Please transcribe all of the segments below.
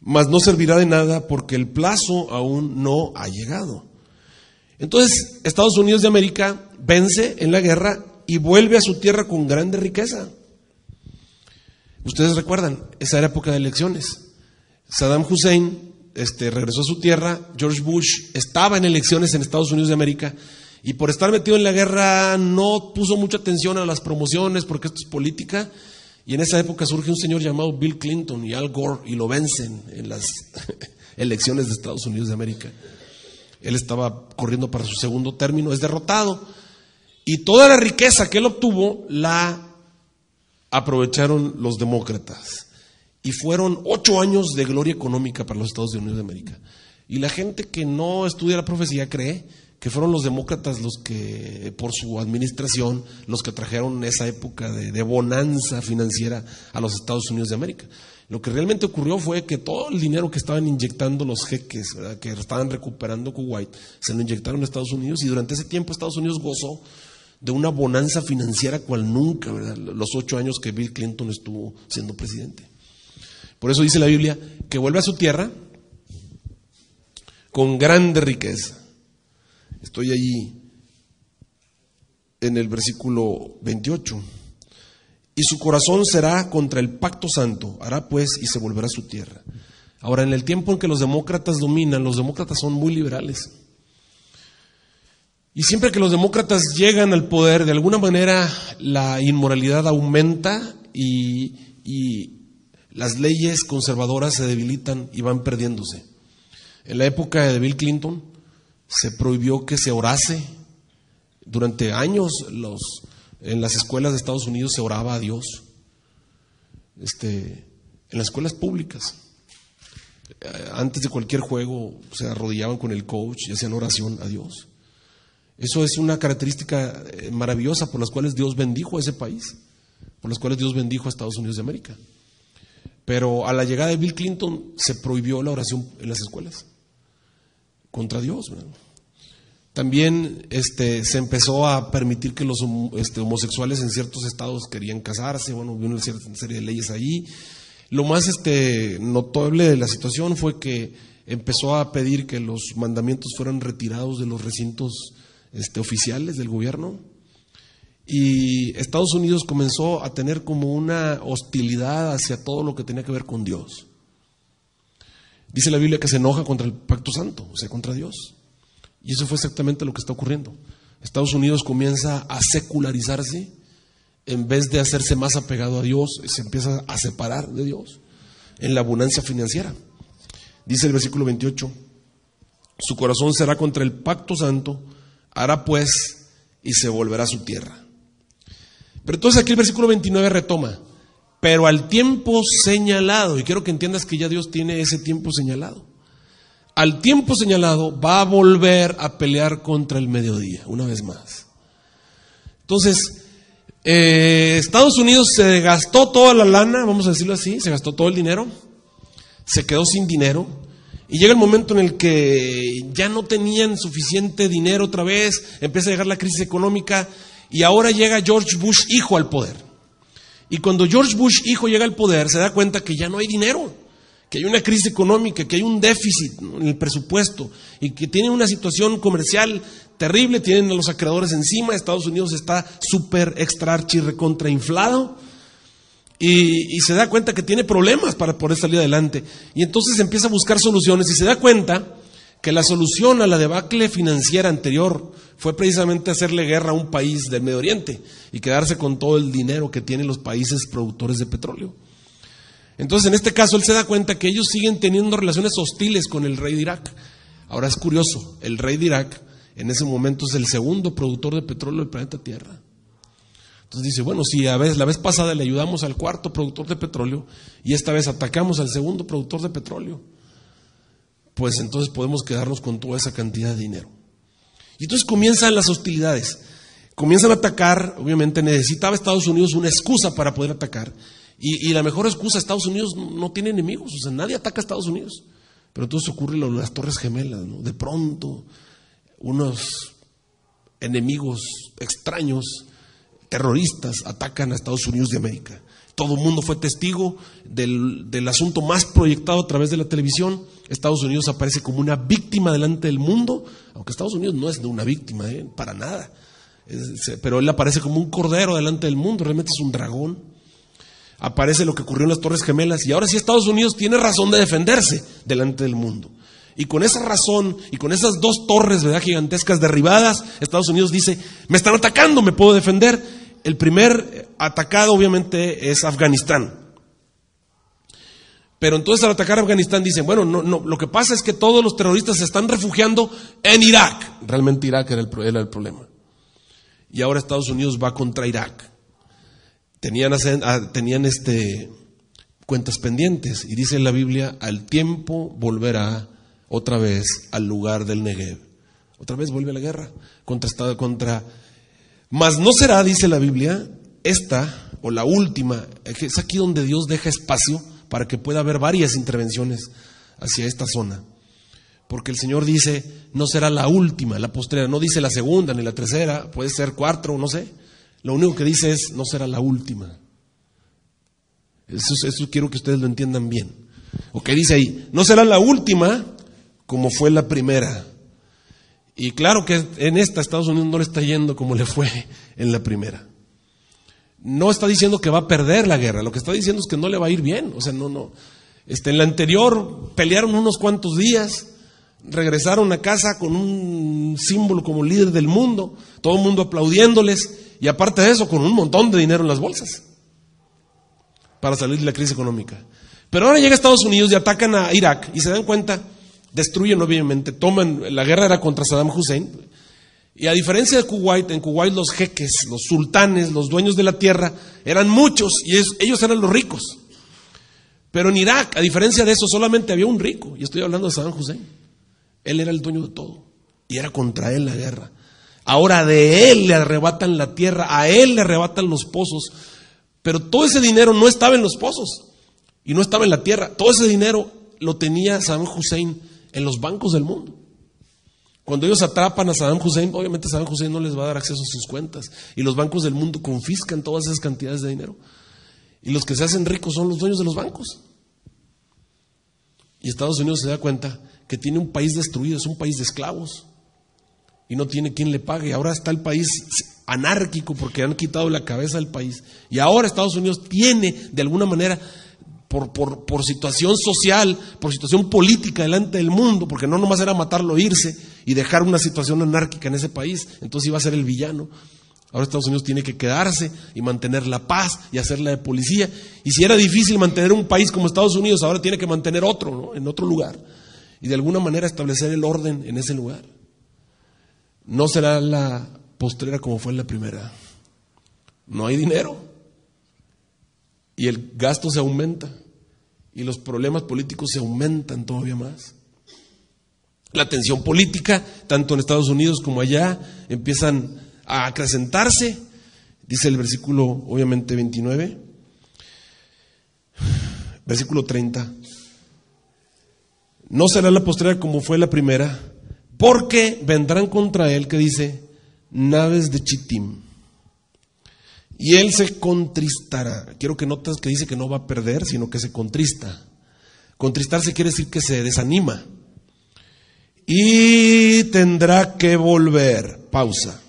mas no servirá de nada porque el plazo aún no ha llegado. Entonces, Estados Unidos de América vence en la guerra y vuelve a su tierra con grande riqueza. Ustedes recuerdan, esa era época de elecciones. Saddam Hussein regresó a su tierra, George Bush estaba en elecciones en Estados Unidos de América y por estar metido en la guerra no puso mucha atención a las promociones porque esto es política, y en esa época surge un señor llamado Bill Clinton y Al Gore y lo vencen en las elecciones de Estados Unidos de América. Él estaba corriendo para su segundo término, es derrotado y toda la riqueza que él obtuvo la aprovecharon los demócratas. Y fueron 8 años de gloria económica para los Estados Unidos de América. Y la gente que no estudia la profecía cree que fueron los demócratas los que, por su administración, los que trajeron esa época de bonanza financiera a los Estados Unidos de América. Lo que realmente ocurrió fue que todo el dinero que estaban inyectando los jeques, ¿verdad?, que estaban recuperando Kuwait, se lo inyectaron a Estados Unidos, y durante ese tiempo Estados Unidos gozó de una bonanza financiera cual nunca, ¿verdad?, los 8 años que Bill Clinton estuvo siendo presidente. Por eso dice la Biblia que vuelve a su tierra con grande riqueza. Estoy allí en el versículo 28. Y su corazón será contra el pacto santo, hará pues y se volverá a su tierra. Ahora, en el tiempo en que los demócratas dominan, los demócratas son muy liberales. Y siempre que los demócratas llegan al poder, de alguna manera la inmoralidad aumenta y las leyes conservadoras se debilitan y van perdiéndose. En la época de Bill Clinton se prohibió que se orase. Durante años en las escuelas de Estados Unidos se oraba a Dios. En las escuelas públicas. Antes de cualquier juego se arrodillaban con el coach y hacían oración a Dios. Eso es una característica maravillosa por las cuales Dios bendijo a ese país, por las cuales Dios bendijo a Estados Unidos de América. Pero a la llegada de Bill Clinton se prohibió la oración en las escuelas contra Dios, ¿verdad? También se empezó a permitir que los homosexuales en ciertos estados querían casarse. Bueno, hubo una cierta serie de leyes ahí. Lo más notable de la situación fue que empezó a pedir que los mandamientos fueran retirados de los recintos oficiales del gobierno. Y Estados Unidos comenzó a tener como una hostilidad hacia todo lo que tenía que ver con Dios. Dice la Biblia que se enoja contra el pacto santo, o sea, contra Dios. Y eso fue exactamente lo que está ocurriendo. Estados Unidos comienza a secularizarse, en vez de hacerse más apegado a Dios, se empieza a separar de Dios en la abundancia financiera. Dice el versículo 28, su corazón será contra el pacto santo, hará pues y se volverá a su tierra. Pero entonces aquí el versículo 29 retoma, pero al tiempo señalado, y quiero que entiendas que ya Dios tiene ese tiempo señalado. Al tiempo señalado va a volver a pelear contra el mediodía, una vez más. Entonces, Estados Unidos se gastó toda la lana, vamos a decirlo así, se gastó todo el dinero, se quedó sin dinero, y llega el momento en el que ya no tenían suficiente dinero otra vez, empieza a llegar la crisis económica, y ahora llega George Bush hijo al poder. Y cuando George Bush hijo llega al poder, se da cuenta que ya no hay dinero, que hay una crisis económica, que hay un déficit en el presupuesto y que tiene una situación comercial terrible, tienen a los acreedores encima, Estados Unidos está súper extra archi recontra inflado y se da cuenta que tiene problemas para poder salir adelante. Y entonces empieza a buscar soluciones y se da cuenta que la solución a la debacle financiera anterior fue precisamente hacerle guerra a un país del Medio Oriente y quedarse con todo el dinero que tienen los países productores de petróleo. Entonces, en este caso, él se da cuenta que ellos siguen teniendo relaciones hostiles con el rey de Irak. Ahora es curioso, el rey de Irak en ese momento es el segundo productor de petróleo del planeta Tierra. Entonces dice, bueno, si la vez pasada le ayudamos al cuarto productor de petróleo y esta vez atacamos al segundo productor de petróleo, pues entonces podemos quedarnos con toda esa cantidad de dinero. Y entonces comienzan las hostilidades, comienzan a atacar. Obviamente necesitaba Estados Unidos una excusa para poder atacar. Y la mejor excusa, Estados Unidos no tiene enemigos, o sea, nadie ataca a Estados Unidos. Pero entonces ocurre las Torres Gemelas, ¿no? De pronto, unos enemigos extraños, terroristas, atacan a Estados Unidos de América. todo el mundo fue testigo del asunto más proyectado a través de la televisión. Estados Unidos aparece como una víctima delante del mundo, aunque Estados Unidos no es una víctima, para nada. Pero él aparece como un cordero delante del mundo, realmente es un dragón. Aparece lo que ocurrió en las Torres Gemelas, y ahora sí Estados Unidos tiene razón de defenderse delante del mundo. Y con esa razón, y con esas dos torres, ¿verdad?, gigantescas derribadas, Estados Unidos dice, me están atacando, me puedo defender. El primer atacado obviamente es Afganistán. Pero entonces al atacar a Afganistán dicen, bueno, no, lo que pasa es que todos los terroristas se están refugiando en Irak. Realmente Irak era el problema. Y ahora Estados Unidos va contra Irak. Tenían cuentas pendientes, y dice en la Biblia, al tiempo volverá otra vez al lugar del Negev. Otra vez vuelve a la guerra contra. Mas no será, dice la Biblia, esta o la última. Es aquí donde Dios deja espacio para que pueda haber varias intervenciones hacia esta zona. Porque el Señor dice, no será la última, la postrera. No dice la segunda ni la tercera, puede ser cuarta, no sé. Lo único que dice es, no será la última. Eso quiero que ustedes lo entiendan bien. O que dice ahí, no será la última como fue la primera. Y claro que en esta Estados Unidos no le está yendo como le fue en la primera. No está diciendo que va a perder la guerra, lo que está diciendo es que no le va a ir bien. O sea, no. En la anterior pelearon unos cuantos días, regresaron a casa con un símbolo como líder del mundo, todo el mundo aplaudiéndoles, y aparte de eso, con un montón de dinero en las bolsas para salir de la crisis económica. Pero ahora llega Estados Unidos y atacan a Irak y se dan cuenta, destruyen obviamente, la guerra era contra Saddam Hussein, y a diferencia de Kuwait, en Kuwait los jeques, los sultanes, los dueños de la tierra eran muchos y ellos eran los ricos. Pero en Irak, a diferencia de eso, solamente había un rico, y estoy hablando de Saddam Hussein. Él era el dueño de todo y era contra él la guerra. Ahora de él le arrebatan la tierra, a él le arrebatan los pozos, pero todo ese dinero no estaba en los pozos y no estaba en la tierra. Todo ese dinero lo tenía Saddam Hussein en los bancos del mundo. Cuando ellos atrapan a Saddam Hussein, obviamente Saddam Hussein no les va a dar acceso a sus cuentas, y los bancos del mundo confiscan todas esas cantidades de dinero, y los que se hacen ricos son los dueños de los bancos. Y Estados Unidos se da cuenta que tiene un país destruido, es un país de esclavos, y no tiene quien le pague. Ahora está el país anárquico porque han quitado la cabeza del país, y ahora Estados Unidos tiene de alguna manera, por situación social, por situación política delante del mundo, porque no nomás era matarlo, irse y dejar una situación anárquica en ese país, entonces iba a ser el villano. Ahora Estados Unidos tiene que quedarse y mantener la paz y hacerla de policía. Y si era difícil mantener un país como Estados Unidos, ahora tiene que mantener otro, ¿no?, en otro lugar, y de alguna manera establecer el orden en ese lugar. No será la postrera como fue en la primera. No hay dinero y el gasto se aumenta y los problemas políticos se aumentan todavía más. La tensión política, tanto en Estados Unidos como allá, empiezan a acrecentarse. Dice el versículo, obviamente 29, versículo 30. No será la postrera como fue la primera, porque vendrán contra él, que dice, naves de Chittim, y él se contristará. Quiero que notes que dice que no va a perder, sino que se contrista. Contristarse quiere decir que se desanima. Y tendrá que volver. Pausa.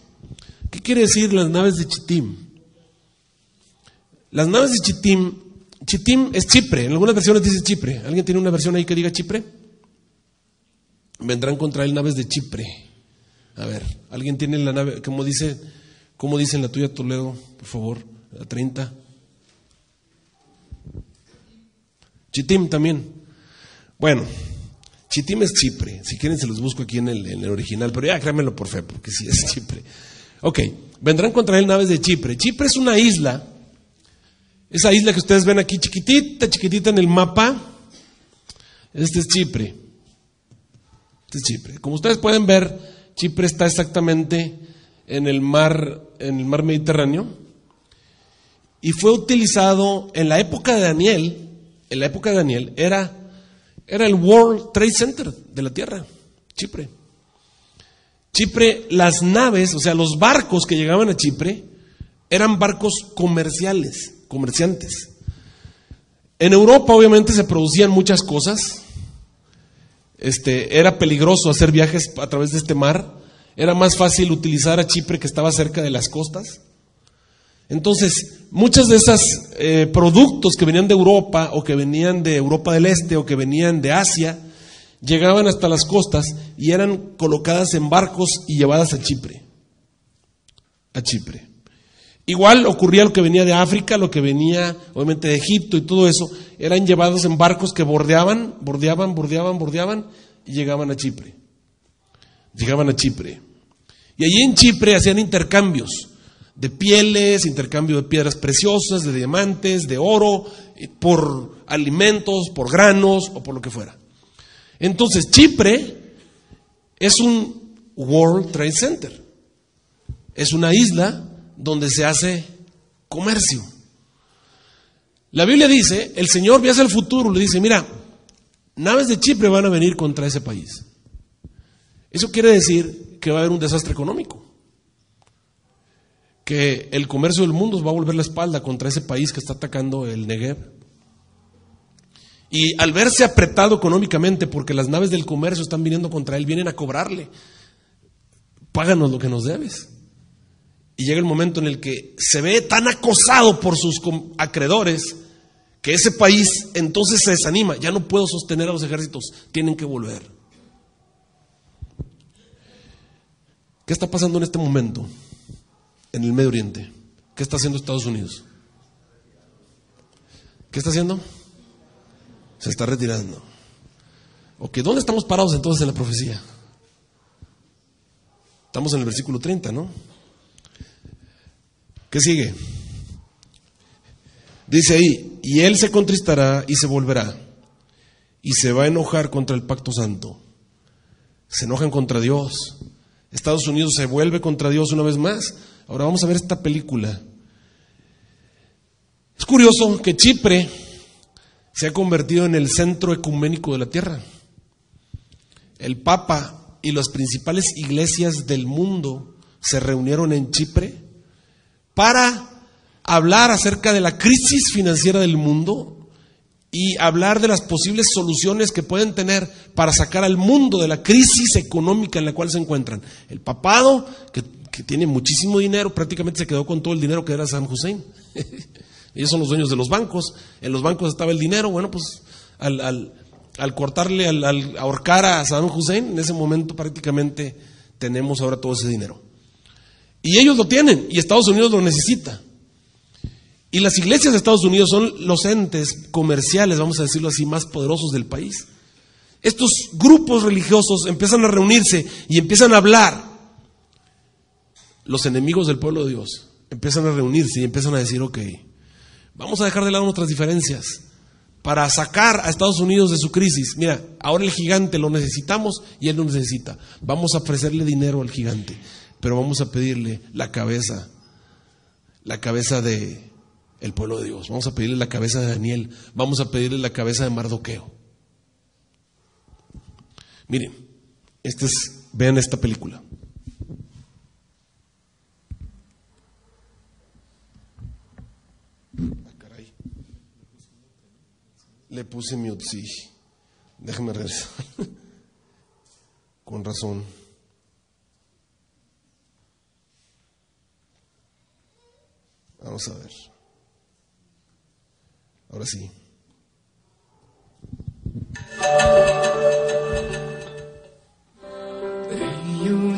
¿Qué quiere decir las naves de Chittim? Las naves de Chittim, Chittim es Chipre, en algunas versiones dice Chipre. ¿Alguien tiene una versión ahí que diga Chipre? Vendrán contra él naves de Chipre. A ver, ¿alguien tiene la nave? ¿Cómo dice en la tuya, Toledo? Por favor, la 30. Chittim también. Bueno, Chittim es Chipre. Si quieren se los busco aquí en el original, pero ya créanmelo por fe, porque sí es Chipre. Ok, vendrán contra él naves de Chipre. Chipre es una isla. Esa isla que ustedes ven aquí chiquitita en el mapa. Este es Chipre. Como ustedes pueden ver, Chipre está exactamente en el mar Mediterráneo, y fue utilizado en la época de Daniel. En la época de Daniel era el World Trade Center de la tierra, Chipre. Chipre, las naves, o sea, los barcos que llegaban a Chipre eran barcos comerciantes. En Europa obviamente se producían muchas cosas. Era peligroso hacer viajes a través de este mar. Era más fácil utilizar a Chipre, que estaba cerca de las costas. Entonces, muchos de esos productos que venían de Europa, o que venían de Europa del Este, o que venían de Asia, llegaban hasta las costas y eran colocadas en barcos y llevadas a Chipre. A Chipre. Igual ocurría lo que venía de África, lo que venía obviamente de Egipto y todo eso, eran llevados en barcos que bordeaban y llegaban a Chipre. Llegaban a Chipre. Y allí en Chipre hacían intercambios de pieles, intercambio de piedras preciosas, de diamantes, de oro, por alimentos, por granos o por lo que fuera. Entonces Chipre es un World Trade Center. Es una isla donde se hace comercio. La Biblia dice, el Señor ve hacia el futuro, le dice, mira, naves de Chipre van a venir contra ese país. Eso quiere decir que va a haber un desastre económico, que el comercio del mundo va a volver la espalda contra ese país que está atacando el Negev. Y al verse apretado económicamente, porque las naves del comercio están viniendo contra él, vienen a cobrarle, páganos lo que nos debes. Y llega el momento en el que se ve tan acosado por sus acreedores, que ese país entonces se desanima, ya no puedo sostener a los ejércitos, tienen que volver. ¿Qué está pasando en este momento en el Medio Oriente? ¿Qué está haciendo Estados Unidos? ¿Qué está haciendo? Se está retirando. Ok, ¿dónde estamos parados entonces en la profecía? Estamos en el versículo 30, ¿no? ¿Qué sigue? Dice ahí, y él se contristará y se volverá, y se va a enojar contra el pacto santo. Se enojan contra Dios. Estados Unidos se vuelve contra Dios una vez más. Ahora vamos a ver esta película. Es curioso que Chipre se ha convertido en el centro ecuménico de la tierra. El Papa y las principales iglesias del mundo se reunieron en Chipre para hablar acerca de la crisis financiera del mundo y hablar de las posibles soluciones que pueden tener para sacar al mundo de la crisis económica en la cual se encuentran. El papado, que tiene muchísimo dinero, prácticamente se quedó con todo el dinero que era Saddam Hussein. Ellos son los dueños de los bancos. En los bancos estaba el dinero. Bueno, pues al cortarle, al ahorcar a Saddam Hussein, en ese momento prácticamente tenemos ahora todo ese dinero. Y ellos lo tienen, y Estados Unidos lo necesita. Y las iglesias de Estados Unidos son los entes comerciales, vamos a decirlo así, más poderosos del país. Estos grupos religiosos empiezan a reunirse y empiezan a hablar. Los enemigos del pueblo de Dios empiezan a reunirse y empiezan a decir, ok, vamos a dejar de lado nuestras diferencias para sacar a Estados Unidos de su crisis. Mira, ahora el gigante lo necesitamos y él lo necesita. Vamos a ofrecerle dinero al gigante, pero vamos a pedirle la cabeza de el pueblo de Dios. Vamos a pedirle la cabeza de Daniel. Vamos a pedirle la cabeza de Mardoqueo. Miren, vean esta película. Ah, caray. Le puse mute, sí. Déjame regresar. Con razón. Vamos a ver. Ahora sí.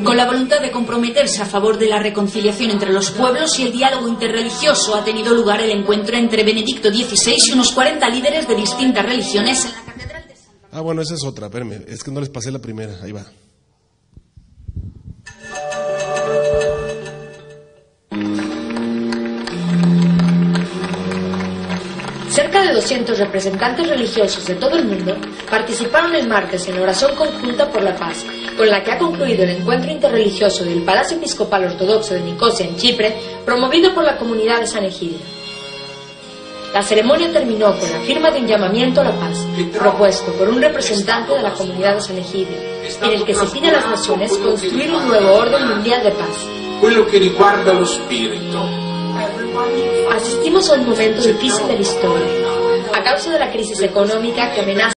Con la voluntad de comprometerse a favor de la reconciliación entre los pueblos y el diálogo interreligioso, ha tenido lugar el encuentro entre Benedicto XVI y unos 40 líderes de distintas religiones en la Catedral de San Pablo. Bueno, esa es otra, espérenme, es que no les pasé la primera, ahí va. Cerca de 200 representantes religiosos de todo el mundo participaron el martes en oración conjunta por la paz, con la que ha concluido el encuentro interreligioso del Palacio Episcopal Ortodoxo de Nicosia en Chipre, promovido por la comunidad de San Egidio. La ceremonia terminó con la firma de un llamamiento a la paz, propuesto por un representante de la comunidad de San Egidio, en el que se pide a las naciones construir un nuevo orden mundial de paz. Quello che riguarda lo spirito. Asistimos a un momento difícil de la historia. A causa de la crisis económica que amenaza